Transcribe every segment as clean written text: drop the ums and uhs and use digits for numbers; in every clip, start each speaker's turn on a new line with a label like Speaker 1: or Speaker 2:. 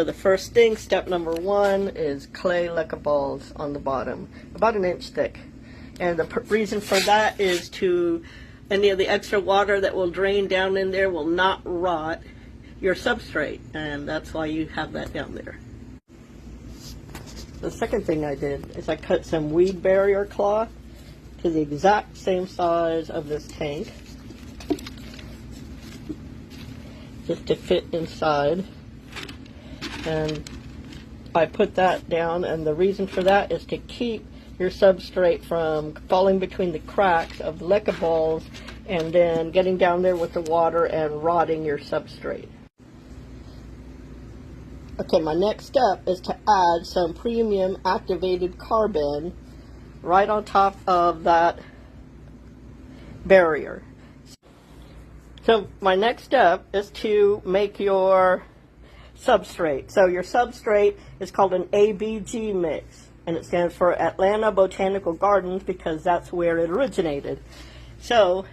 Speaker 1: So the first thing, step number one, is clay leca balls on the bottom, about an inch thick. And the reason for that is to, any of the extra water that will drain down in there will not rot your substrate, and that's why you have that down there. The second thing I did is I cut some weed barrier cloth to the exact same size of this tank, just to fit inside. And I put that down, and the reason for that is to keep your substrate from falling between the cracks of the leca balls and then getting down there with the water and rotting your substrate. Okay, my next step is to add some premium activated carbon right on top of that barrier. So my next step is to make your substrate. So your substrate is called an ABG mix, and it stands for Atlanta Botanical Gardens because that's where it originated. So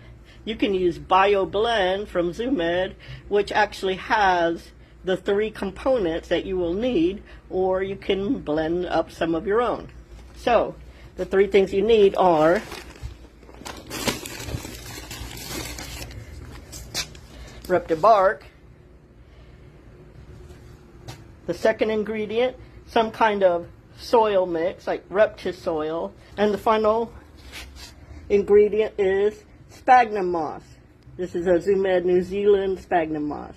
Speaker 1: you can use BioBlend from ZooMed, which actually has the 3 components that you will need, or you can blend up some of your own. So the 3 things you need are ripped bark, the second ingredient, some kind of soil mix like reptis soil, and the final ingredient is sphagnum moss. This is a ZooMed New Zealand sphagnum moss.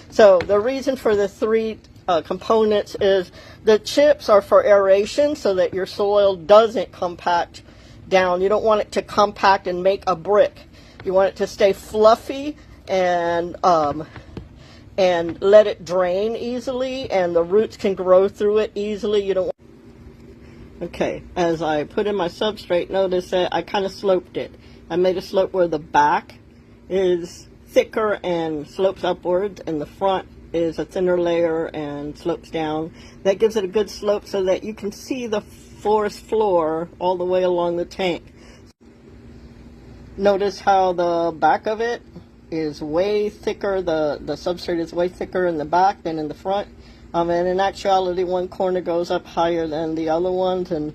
Speaker 1: So the reason for the 3 components is the chips are for aeration so that your soil doesn't compact down. You don't want it to compact and make a brick. You want it to stay fluffy and let it drain easily, and the roots can grow through it easily. You don't. Okay, as I put in my substrate, notice that I kind of sloped it. I made a slope where the back is thicker and slopes upwards, and the front is a thinner layer and slopes down. That gives it a good slope so that you can see the forest floor all the way along the tank. Notice how the back of it is way thicker, the substrate is way thicker in the back than in the front. And in actuality, one corner goes up higher than the other ones, and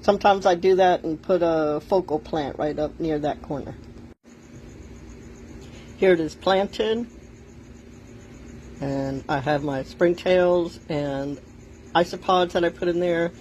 Speaker 1: sometimes I do that and put a focal plant right up near that corner. Here it is planted, and I have my springtails and isopods that I put in there.